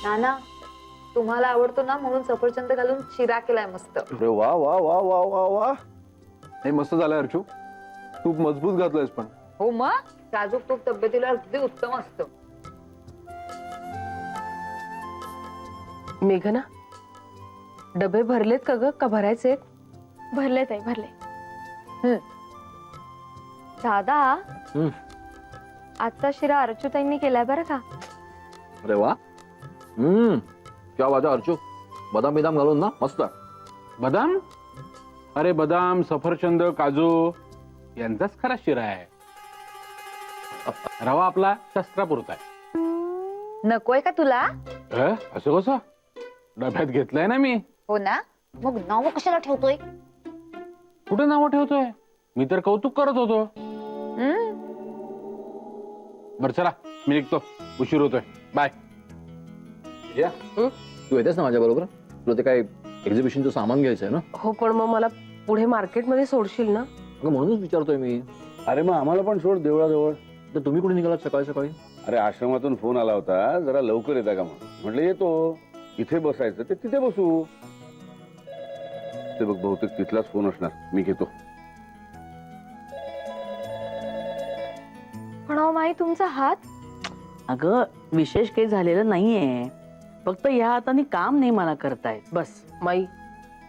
नाना तुम्हाला आवडतो ना म्हणून सफरचंद घालून शिरा केलाय मस्त. अरे वा वा वा वा वा वा, हे मस्त झालंय अर्चू. तूप मजबूत घातलंयस पण. हो मग साजूक तूप तब्येतीला अगदी उत्तम असतं. मेघना, डबे भरलेत का ग, का भरायचे? भरलेत आहे, भरले. दादा आजचा शिरा अर्चूताईंनी केलाय बरं का. अरे वा, क्या बात है अर्चू. बदाम बिदाम घालून ना मस्त. बदाम? अरे बदाम, सफरचंद, काजू यांचाच खरा शिरा आहे. रवा आपला शस्त्रापुरता आहे. नकोय का तुला? असं कसं? डब्यात घेतलंय ना मी. हो ना, मग नाव कशाला ठेवतोय? कुठे नाव ठेवतोय? मी तर कौतुक करत होतो. बर चला, मी निघतो, उशीर होतोय. बाय. या तू येतेस ना माझ्या बरोबर? तुला ते काय एक्झिबिशनचं सामान घ्यायचंय ना? हो, पण मग मला पुढे मार्केटमध्ये सोडशील ना? अगं म्हणूनच विचारतोय मी. अरे मग आम्हाला पण सोड देवळाजवळ. तर तुम्ही कुठे निघालात सकाळी सकाळी? अरे आश्रमातून फोन आला होता, जरा लवकर येता का म्हणून. म्हटलं येतो. इथे बसायचं ते तिथे बसू. ते बघ बहुतेक तिथलाच फोन असणार. मी घेतो. पण अहो माई तुमचा हात. अगं विशेष काही झालेलं नाहीये, फक्त या हाताने काम नाही मला करतायत बस. माई,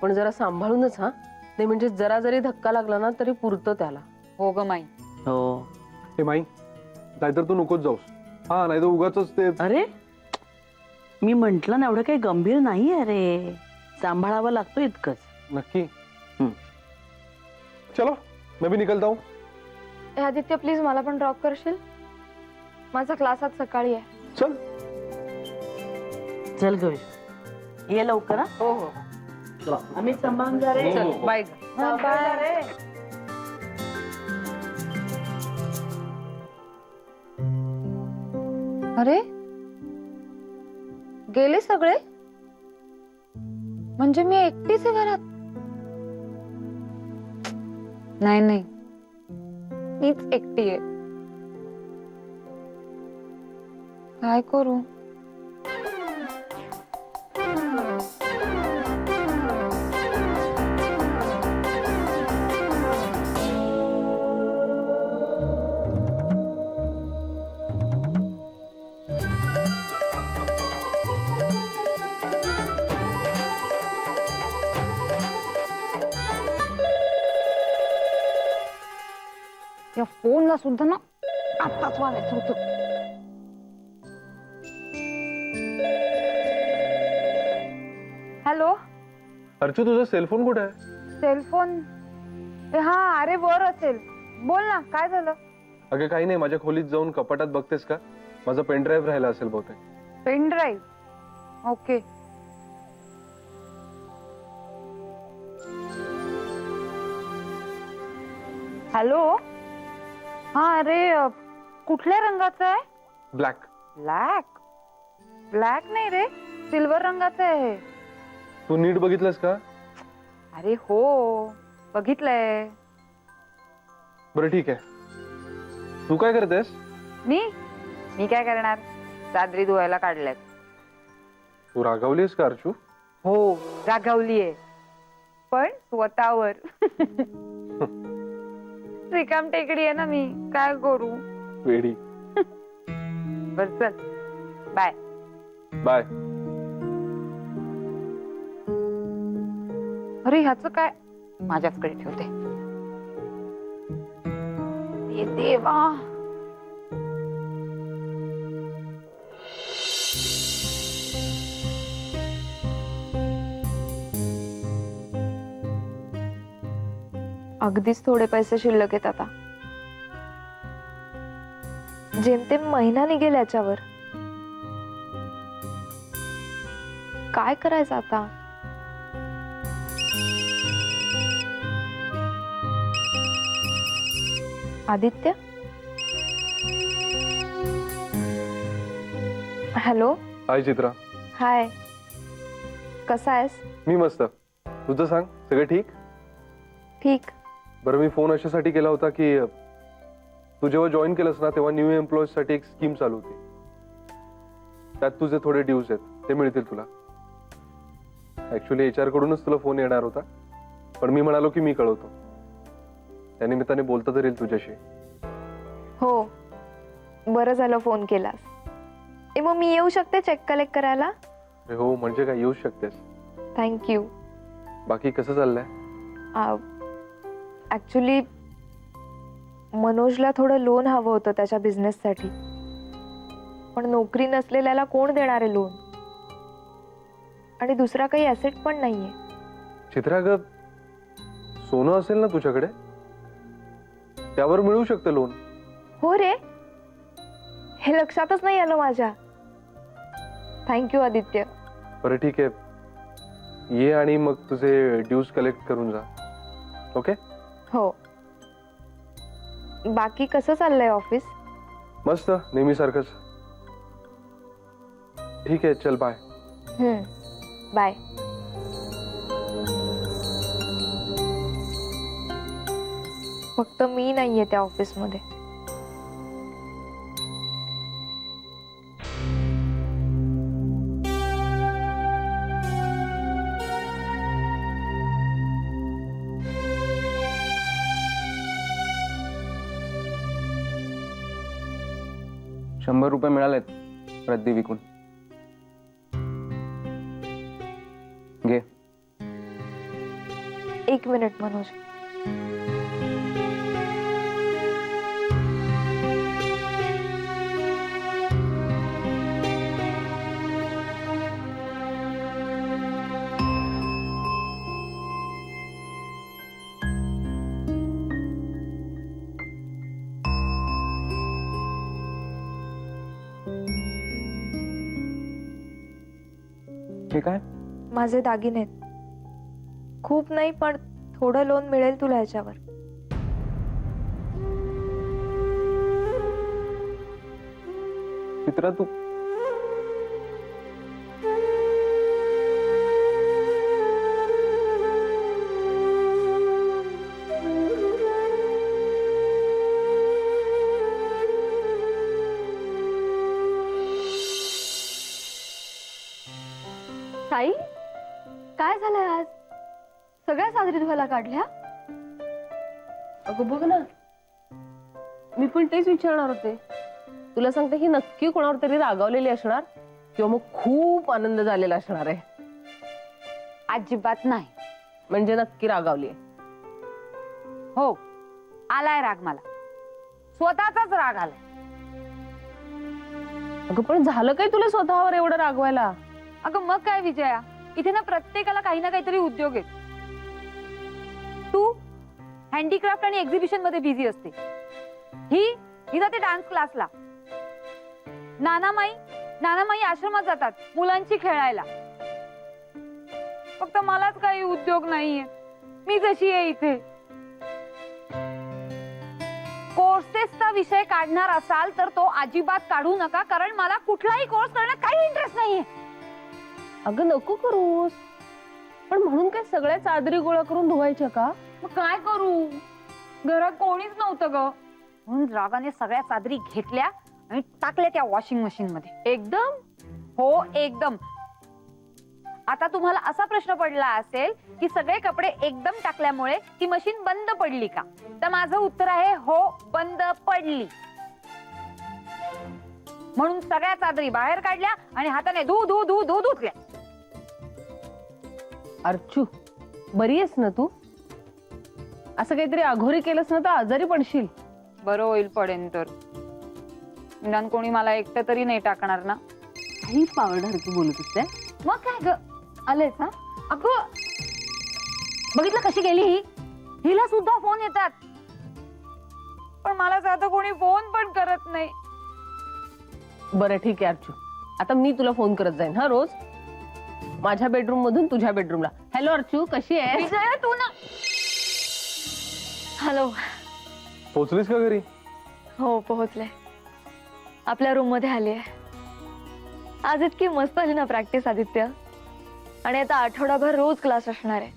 पण जरा सांभाळूनच हा. नाही म्हणजे जरा जरी धक्का लागला ना तरी पुरतं त्याला. हो ग माई. हो. हे माई, नाहीतर तू नकोच जाऊस. हा, नाही तर उगाच ते. अरे मी म्हंटल ना, एवढं काही गंभीर नाहीये रे, सांभाळावं लागतो इतकंच. नक्की. चलो मैं भी निकलता हूँ. ए आदित्य प्लीज मला पण ड्रॉप करशील? माझा क्लास आज सकाळी आहे. चल. चल ग, ये लवकर. हो हो. आम्ही सांभाळून जा रे. चल बाय. बाय. अरे गेले सगळे? म्हणजे मी एकटीच आहे घरात? नाही नाही, मीच एकटी आहे. काय करू? या फोनला सुद्धा ना आत्ताच वाजायचं होतं. हॅलो. अर्चू, तुझा सेलफोन कुठे आहे? सेलफोन? हा, अरे वर असेल. बोल ना, काय झालं? अगं काही नाही, माझ्या खोलीत जाऊन कपाटात बघतेस का? माझा पेन ड्राईव्ह राहिला असेल बहुतेक. Pen drive? ओके. हॅलो. हा, अरे कुठल्या रंगाचा आहे? ब्लॅक. ब्लॅक? ब्लॅक नाही रे, सिल्वर रंगाचा आहे. तू नीट बघितलंस का? अरे हो, बघितलंय. बरं ठीक आहे. तू काय करतेस? मी काय करणार? चादरी धुवायला काढल्यात. तू रागावलीस का अर्चू? हो, रागावलीये, पण स्वतःवर. रिकाम टेकडी आहे ना मी, काय करू? वेडी. बर चल, बाय. बाय. अरे ह्याचं काय? माझ्याचकडे ठेवते. ये देवा. अगदीच थोडे पैसे शिल्लक आहेत आता. जेमतेम महिना निघेल याच्यावर. काय करायचं आता? आदित्य. हॅलो. हाय चित्रा. हाय, कसा आहेस? मी मस्त. तुझं सांग, सगळं ठीक? ठीक. बरं, मी फोन अशासाठी केला होता की तू जेव्हा जॉईन केलंस ना तेव्हा न्यू एम्प्लॉईज साठी एक स्कीम चालू होती. त्यात तुझे थोडे ड्यूज आहेत ते मिळतील तुला. ऍक्च्युली एचआर कडूनच तुला फोन येणार होता, पण मी म्हणालो की मी कळवतो. त्या निमित्ताने बोलता तरी येईल तुझ्याशी. हो, बरं झालं फोन केलास. मग मी येऊ शकते चेक कलेक्ट करायला? अरे हो, म्हणजे काय, येऊ शकतेस. थँक्यू. बाकी कसं चाललंय? ऍक्च्युली मनोजला थोडं लोन हवं होतं त्याच्या बिझनेससाठी, पण नोकरी नसलेल्याला कोण देणार आहे लोन? आणि दुसरा काही ऍसेट पण नाहीये. चित्रा ग, सोनं असेल ना तुझ्याकडे, त्यावर मिळू शकतं लोन. हो रे, हे लक्षातच नाही आलं माझ्या. थँक्यू आदित्य. बरं ठीक आहे, ये आणि मग तुझे ड्यूज कलेक्ट करून जा. ओके? हो. बाकी कसं चाललंय ऑफिस? मस्त, नेहमीसारखंच. ठीक आहे, चल बाय. बाय. फक्त मी नाहीये त्या ऑफिसमध्ये. ₹100 मिळालेत रद्दी विकून. घे. एक मिनिट मनोज. हे काय? माझे दागिने आहेत. खूप नाही, पण थोडं लोन मिळेल तुला ह्याच्यावर. चित्रा, तू साई, काय झालंय आज? सगळ्या साजरी धुवायला काढल्या? अगं बघ ना, मी पण तेच विचारणार होते. तुला सांगते, ही नक्की कोणावर तरी रागावलेली असणार किंवा मग खूप आनंद झालेला असणार आहे. अजिबात नाही. म्हणजे नक्की रागावली. हो, आलाय राग मला. स्वतःचाच राग आलाय. अगं पण झालं काय तुला स्वतःवर एवढं रागवायला? अगं मग काय विजया, इथे ना प्रत्येकाला काही ना काहीतरी उद्योग आहेत. तू हँडीक्राफ्ट आणि एक्झिबिशन मध्ये बिझी असते. ही जाते डान्स क्लासला. नानामाई आश्रमात जातात मुलांची खेळायला. फक्त मलाच काही उद्योग नाहीये. मी जशी आहे इथे. कोर्सेसचा विषय काढणार असाल तर तो अजिबात काढू नका, कारण मला कुठलाही कोर्स करण्यात काही इंटरेस्ट नाहीये. अगं नको करूस, पण म्हणून काय सगळ्या चादरी गोळा करून धुवायच्या का? मग काय करू, घरात कोणीच नव्हतं ग. म्हणून रागाने सगळ्या चादरी घेतल्या आणि टाकल्या त्या वॉशिंग मशीन मध्ये. एकदम? हो, एकदम. आता तुम्हाला असा प्रश्न पडला असेल की सगळे कपडे एकदम टाकल्यामुळे ती मशीन बंद पडली का? तर माझं उत्तर आहे हो, बंद पडली. म्हणून सगळ्या चादरी बाहेर काढल्या आणि हाताने धुतल्या. अर्चू, बरी आहेस ना तू? असं काहीतरी अघोरी केलंस ना तर आजारी पडशील. बरं होईल पडेन तर. निदान कोणी मला एकटं तरी नाही टाकणार ना. ही पावडरकी बोलत असते. मग काय ग, आलेच ना. अगं बघितलं कशी गेली ही. हिला सुद्धा फोन येतात, पण मला साधं कोणी फोन पण करत नाही. बरं ठीक आहे अर्चू, आता मी तुला फोन करत जाईन हा रोज. माझ्या बेडरूम मधून तुझ्या बेडरूमला. हॅलो अर्चू, कशी आहे? विजया, तू ना. हॅलो. पोहोचलीस का घरी? हो, पोहोचले. आपल्या रूम मध्ये आली आहे. आज इतकी मस्त आली ना प्रॅक्टिस आदित्य. आणि आता आठवडाभर रोज क्लास असणार आहे.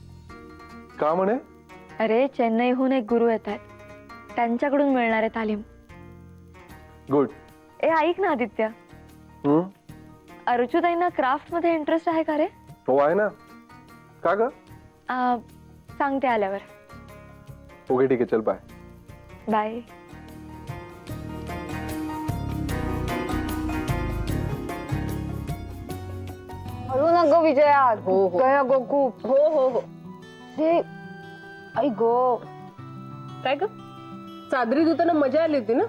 का म्हणे? अरे, चेन्नईहून एक गुरु येत आहेत, त्यांच्याकडून मिळणार आहे तालीम. गुड. ए ऐक ना आदित्य, अर्जुताईंना क्राफ्ट मध्ये इंटरेस्ट आहे का रे? हो आहे ना. का ग? सांगते आल्यावर. ओके ठीक आहे, चल बाय. बाय. हळू ना ग विजया. हो, हो. काय अगं खूप. हो हो हो. हे आई गो. काय ग, चादरी धुताना मजा आली होती ना?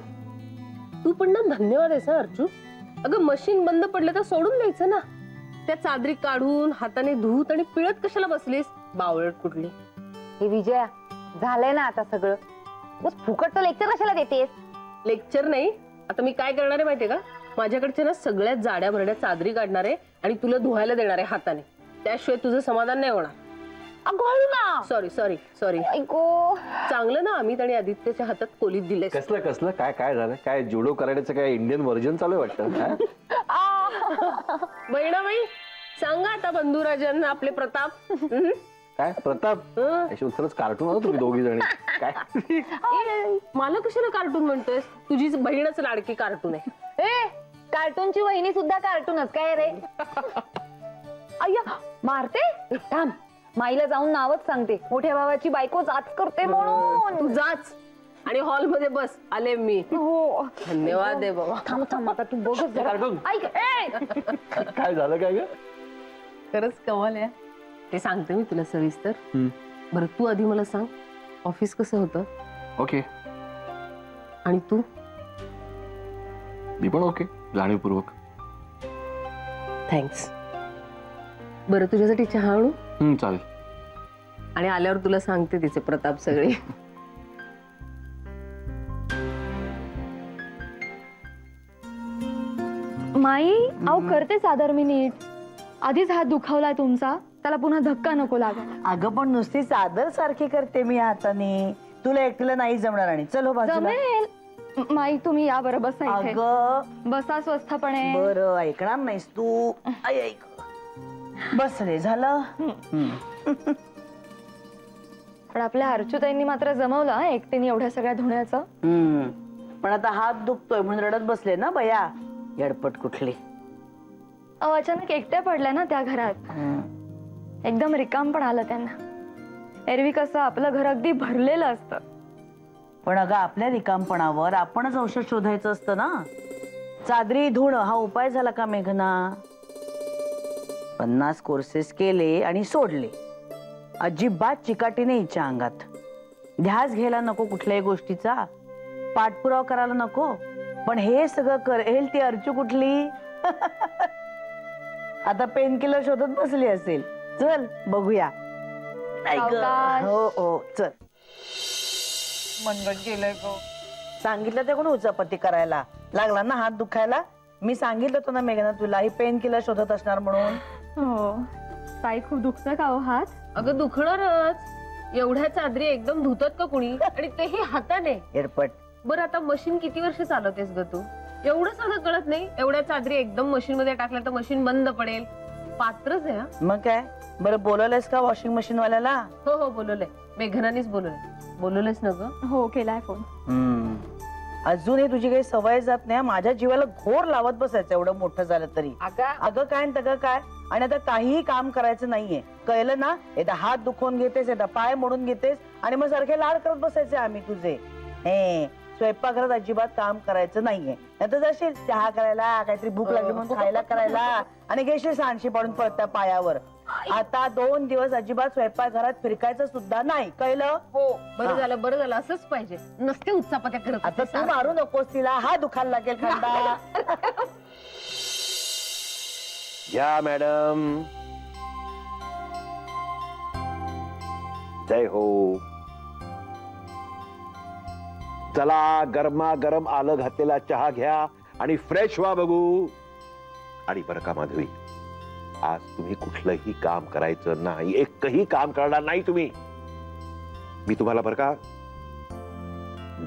तू पण ना धन्यवाद आहेस हा अर्जू. अगं मशीन बंद पडलं तर सोडून द्यायचं ना. त्या चादरी काढून हाताने धुत आणि पिळत कशाला बसलीस, बावळट कुठली. हे विजया, झालंय ना आता सगळं. बस फुकटचं लेक्चर कशाला देतेस? लेक्चर नाही, आता मी काय करणार आहे माहितीये का? माझ्याकडच्या ना सगळ्यात जाड्या भरड्या चादरी काढणार आहे आणि तुला धुवायला देणार आहे हाताने. त्याशिवाय तुझं समाधान नाही होणार. अगं हळू ना. Sorry sorry sorry. ऐको. चांगलं ना अमित आणि आदित्यच्या हातात कोलीत दिले. कसलं कसलं काय काय झालं? काय जुडो करायचं काय इंडियन व्हर्जन चालू आहे वाटतं? बहिणाबाई सांगा आता बंधुराजांना आपले प्रताप. काय प्रताप? अशी उत्तरच कार्टून होतं तुम्ही दोघी जणी. काय मला कशाला कार्टून म्हणतोयस? तुझी बहीणच लाडकी कार्टून आहे. ए, कार्टूनची वहिनी सुद्धा कार्टूनच काय रे? अय्या मारते. थांब, माईला जाऊन नावच सांगते. मोठ्या भावाची बायको जाच करते म्हणून. तू जाच आणि हॉल मध्ये बस, आले मी. हो. धन्यवाद आहे बाबा. थांब थांब, आता तू बघच जरा. कार्टून. ऐक. ए, काय झालं काय ग? खरंच कमाल आहे. ते सांगते मी तुला सविस्तर. बरं तू आधी मला सांग, ऑफिस कसं होतं? ओके. आणि तू? मी पण ओके, जाणीवपूर्वक. थँक्स. बरं तुझ्यासाठी चहा आणू? चालेल. आणि आल्यावर तुला सांगते तिचे प्रताप सगळे. माई अहो करते सादर मी नीट. आधीच हात दुखावलाय तुमचा, त्याला पुन्हा धक्का नको लागायला. अगं पण नुसती चादर सारखी करते मी हाताने. तुला एकटीला नाही जमणार. आणि चलो बाजूला. जमेल. माई तुम्ही या बरं, बसा इथे. अगं बसा स्वस्थपणे. बरं ऐकणार नाहीस तू. ऐक बस रे, झालं. पण आपल्या अर्जुताईंनी मात्र जमवलं हं, एकटीने एवढ्या सगळ्या धुण्याचं. पण आता हात दुखतोय म्हणून रडत बसले ना बया. येडपट कुठली. अहो अचानक एकट्या पडल्या ना त्या घरात. एकदम रिकाम पण आलं त्यांना. एरवी कसं आपलं घर अगदी भरलेलं असतं. पण अगं आपल्या रिकामपणावर आपणच औषध शोधायचं असतं ना. चादरी धुणं हा उपाय झाला का मेघना? 50 कोर्सेस केले आणि सोडले. अजिबात चिकाटीने हिच्या अंगात. ध्यास घ्यायला नको कुठल्याही गोष्टीचा, पाठपुरावा करायला नको. पण हे सगळं करेल ती अर्चू कुठली? आता पेन किलर शोधत बसली असेल. चल बघूया. ऐक. सावकाश. हो हो चल. मनगट गेलंय गो. सांगितलं ते कोण उचापत्ती करायला लागला ना हात दुखायला. मी सांगितलं होतं ना मेघना तुला, ही पेन किलर शोधत असणार म्हणून. हो. ताई खूप दुखतं का हो हात? अगं दुखणारच. एवढ्या चादरी एकदम धुतात का कुणी? आणि तेही हाताने. एरपट. बरं आता मशीन किती वर्ष चालवतेस ग तू? एवढं साधं कळत नाही? एवढ्या चादरी एकदम मशीन मध्ये टाकल्या तर मशीन बंद पडेल. पात्रच आहे. मग काय बरं बोलवलंयस का वॉशिंग मशीन वाल्याला? हो हो बोलवलंय. मेघनानीच बोलवलंय. बोलवलंयस ना ग? हो केलाय फोन. अजूनही तुझी काही सवय जात नाही. माझ्या जीवाला घोर लावत बसायचं एवढं मोठं झालं तरी. अगं काय आणि तगं काय. आणि आता काहीही काम करायचं नाहीये, कळलं ना? एकदा हात दुखवून घेतेस, एकदा पाय मोडून घेतेस आणि मग सारखे लाड करत बसायचे आम्ही तुझे. हे स्वयंपाकघरात अजिबात काम करायचं नाहीये. नाहीतर जाशील चहा करायला, काहीतरी भूक लागली म्हणून खायला करायला आणि घेशील सांडशी पडून पडत्या पायावर. आता 2 दिवस अजिबात स्वयंपाकघरात फिरकायचं सुद्धा नाही, कळलं? हो. बरं झालं बरं झालं, असंच पाहिजे. नसते उत्सापत्या करत. आता तू मारू नकोस तिला, हा दुखायला लागेल खंडा. या मॅडम. जय हो. चला गरमागरम आलं घातलेला चहा घ्या आणि फ्रेश व्हा बघू. आणि बरं का माधवी, आज तुम्ही कुठलंही काम करायचं नाही. एकही काम करणार नाही तुम्ही. मी तुम्हाला बरं का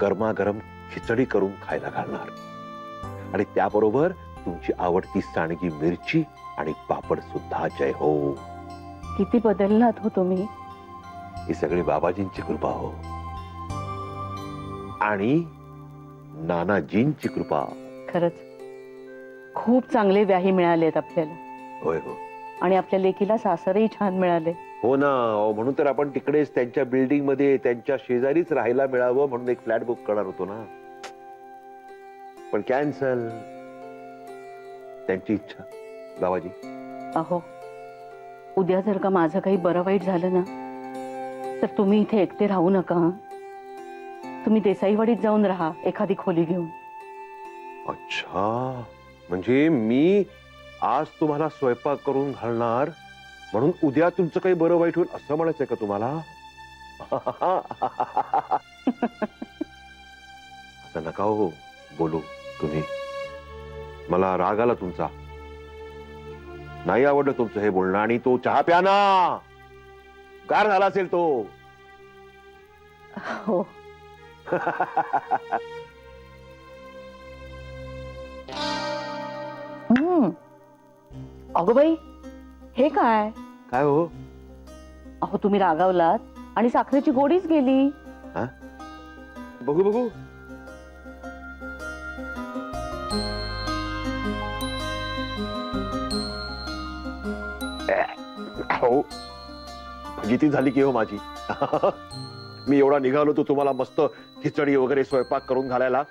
गरमागरम खिचडी करून खायला घालणार आणि त्याबरोबर तुमची आवडती सांडगी मिरची आणि पापड सुद्धा. जय हो. किती बदललात हो तुम्ही. ही सगळी बाबाजींची कृपा हो. आणि नानाजींची कृपा. खरंच खूप चांगले व्याही मिळालेत आपल्याला होय हो आणि आपल्या लेकीला सासरही छान मिळाले. हो ना अहो, म्हणून तर आपण तिकडेच त्यांच्या बिल्डिंग मध्ये त्यांच्या शेजारीच राहायला मिळावं म्हणून एक फ्लॅट बुक करणार होतो ना, पण कॅन्सल. त्यांची इच्छा. गावाजी अहो उद्या जर का माझं काही बरं वाईट झालं ना तर तुम्ही इथे एकटे राहू नका हं? तुम्ही देसाईवाडीत जाऊन राहा एखादी खोली घेऊन. अच्छा, म्हणजे मी आज तुम्हाला स्वयंपाक करून घालणार म्हणून उद्या तुमचं काही बरं वाईट होईल असं म्हणायचंय का तुम्हाला? असं नका हो बोलू तुम्ही. मला राग आला तुमचा. नाही आवडलं तुमचं हे बोलणं. आणि तो चहा प्या ना, गार झाला असेल तो. हो अगो बाई हे काय? काय हो? अहो तुम्ही रागावलात आणि साखरेची गोडीच गेली. बघू बघू. हो फजिती झाली की हो माझी. मी एवढा निघालो तो तुम्हाला मस्त खिचडी वगैरे स्वयंपाक करून घालायला.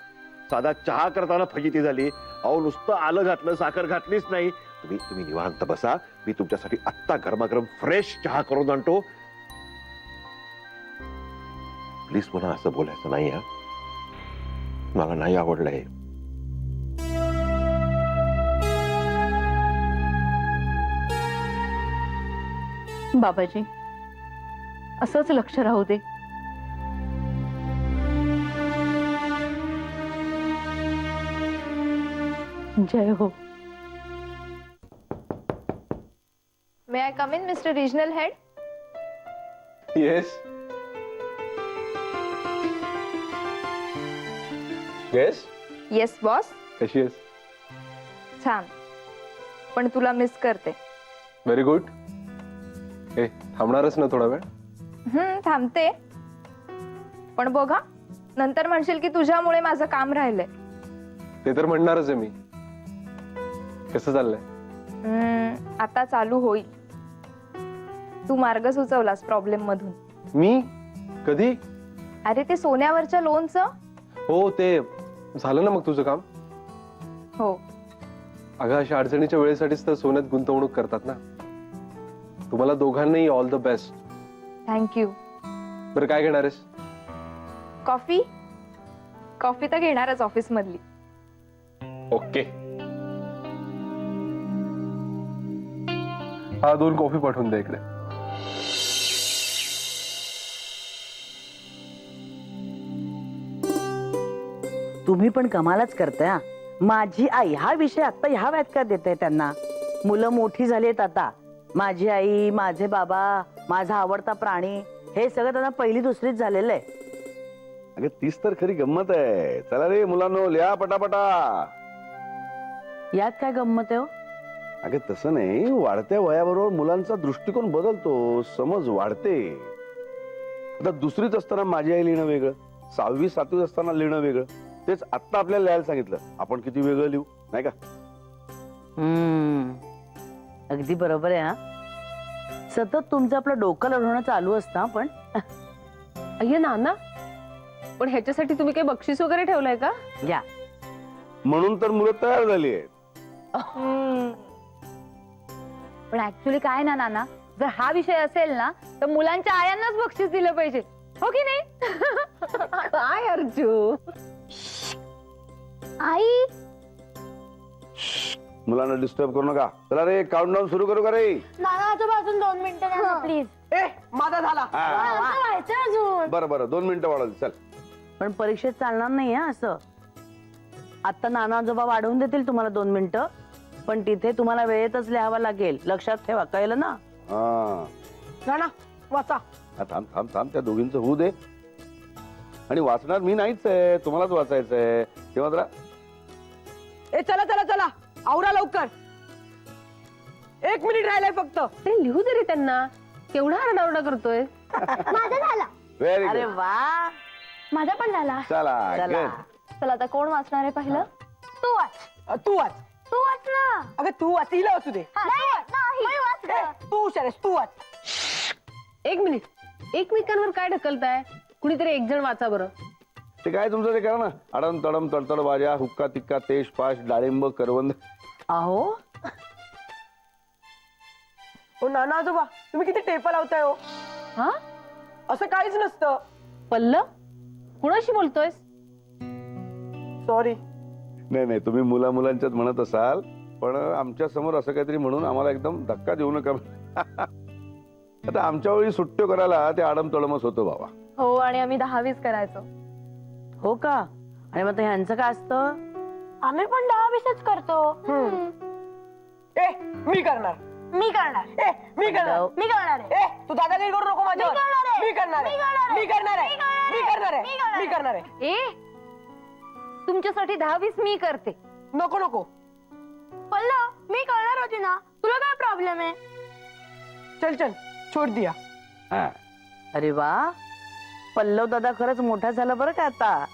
साधा चहा करताना फजिती झाली. अहो नुसतं आलं घातलं, साखर घातलीच नाही. तुम्ही निवांत बसा. मी तुमच्यासाठी आत्ता गरमागरम फ्रेश चहा करून आणतो. प्लीज पुन्हा असं बोलायचं नाही हा. मला नाही आवडलंय. बाबाजी असंच लक्ष राहू दे. जय हो. May I come in mister regional head? Yes yes. Yes boss. कशी आहेस? छान, पण तुला मिस करते. Very good. ए थांबणारच ना थोडा वेळ? थांबते, पण बघा नंतर म्हणशील की तुझ्यामुळे माझं काम राहिलंय. ते तर म्हणणारच आहे मी. कसं चाललंय? आता चालू होईल. तू मार्ग सुचवलास प्रॉब्लेम मधून. मी? कधी? अरे ते सोन्यावरच्या लोनचं. हो ते झालं ना मग तुझं काम? हो. अगं अशा अडचणीच्या वेळेसाठीच तर सोन्यात गुंतवणूक करतात ना. तुम्हाला दोघांनाही ऑल द बेस्ट. थँक्यू. बरं काय घेणार आहेस? कॉफी? कॉफी तर घेणारच ऑफिस मधली. ओके. हा 2 कॉफी पाठवून द्या इकडे. तुम्ही पण कमालच करताय हा. माझी आई हा विषय आता ह्या व्याख्यात देते त्यांना. मुलं मोठी झालीत आता. माझी आई, माझे बाबा, माझा आवडता प्राणी, हे सगळं त्यांना पहिली दुसरीच झालेलं आहे. अगं तीच तर खरी गंमत आहे. चला रे मुलांनो, लिहा पटापटा. यात काय गंमत आहे हो? अगं तसं नाही, वाढत्या वयाबरोबर मुलांचा दृष्टिकोन बदलतो, समज वाढते. आता दुसरीत असताना माझी आई लिहिणं वेगळं, 6वी 7वीत असताना लिहिणं वेगळं. तेच आत्ता आपल्याला लिहायला सांगितलं, आपण किती वेगळं लिहू नाही का? अगदी बरोबर आहे हा. सतत तुमचं आपलं डोकं लढवणं चालू असतं. पण अय्या नाना, पण ह्याच्यासाठी तुम्ही काही बक्षीस वगैरे ठेवलंय का? या म्हणून तर मुलं तयार झाली आहेत. पण ऍक्च्युली काय ना नाना, जर हा विषय असेल ना तर मुलांच्या आयांनाच बक्षीस दिलं पाहिजे, हो की नाही? काय अर्जू? आई मुलांना डिस्टर्ब करू नका. चला रे काउंटडाऊन सुरू करू का रे? अजून 2 मिनिटं प्लीज. माझा झाला. बरं बरं 2 मिनिटं वाढवली. चल. पण परीक्षेत चालणार नाही हा असं. आता नाना आजोबा वाढवून देतील तुम्हाला 2 मिनिटं, पण तिथे तुम्हाला वेळेतच लिहावं लागेल. लक्षात ठेवा, कळलं ना? हा नाना वाचा. थांब थांब थांब, त्या दोघींचं होऊ दे. आणि वाचणार मी नाहीच आहे, तुम्हालाच वाचायचंय. तेव्हा जरा चला चला चला, आवरा लवकर. 1 मिनिट राहिलाय फक्त. ते लिहू दे रे त्यांना. केवढा आरडाओरडा करतोय. माझा झाला. व्हेरी अरे गुड. वा. माझा पण झाला. चला चला. good. चला आता कोण वाचणार आहे पहिलं? तू वाच तू वाच तू वाच ना. अगं तू वाच, हिला वाचू दे. नाही वाच ए, ना. तू हुशार आहेस, तू वाच. एक मिनिट, एकमेकांवर काय ढकलताय? कुणीतरी एक जण वाचा बरं. ते काय तुमचं ते करा ना, अडम तडम तडतड भाज्या, हुक्का तिक्का तेज पाश डाळिंब करवंद. अहो ओ नाना आजोबा, तुम्ही किती टेपा लावताय हो. हा असं काहीच नसतं. पल्लव, कुणाशी बोलतोयस? सॉरी. नाही नाही, तुम्ही मुलांच्यात म्हणत असाल, पण आमच्या समोर असं काहीतरी म्हणून आम्हाला एकदम धक्का देऊ नका. आता आमच्या वेळी सुट्ट्यो करायला ते आडम तडमच होतो बाबा. हो, आणि आम्ही 10-20 करायचो. हो का? आणि मग ह्यांचं काय असतं? आम्ही पण 10-20च करतो. ए मी करणार, मी करणार. ए मी करणार, मी करणार आहे. ए तू दादागिरी करू नको माझ्यावर. मी करणार आहे. मी करणार आहे, मी करणार आहे. मी करणार आहे, मी करणार आहे. मी करणार आहे, मी करणार मी करणार आहे. ए तुमच्यासाठी 10-20 मी करते. नको नको. पल्लव, मी करणार होती ना. तुला काय प्रॉब्लेम आहे? चल चल छोड दिया. हा. अरे वा, पल्लव दादा खरंच मोठा झाला बरं का आता.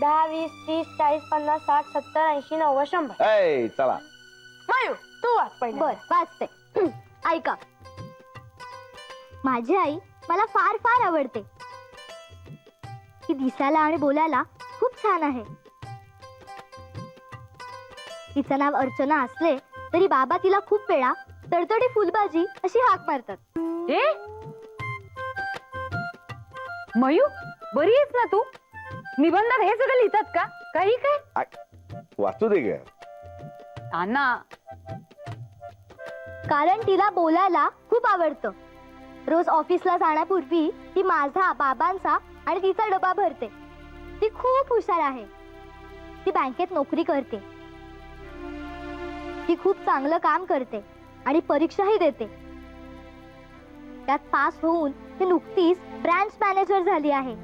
10, 20, 30, 40, 50, 60, 70, 80, 90, 100. ऐ, चला. मायू, तू वाच पहिले. बर वाचते. ऐका, माझी आई मला फार फार आवडते. ती दिसायला आणि बोलायला खूप छान आहे. तिचं नाव अर्चना असले तरी बाबा तिला खूप वेळा तडतडी फुलभाजी अशी हाक मारतात. ए मयू, बरी आहेस ना तू? निबंधात हे सगळं लिहितात का? काही काय वाचू दे ग. नाना, कारण तिला बोलायला खूप आवडतं. रोज ऑफिसला जाण्यापूर्वी ती माझा, बाबांचा आणि तिचा डबा भरते. ती खूप हुशार आहे. ती बँकेत नोकरी करते. ती खूप चांगलं काम करते आणि परीक्षाही देते. त्यात पास होऊन ती नुकतीच ब्रांच मॅनेजर झाली आहे.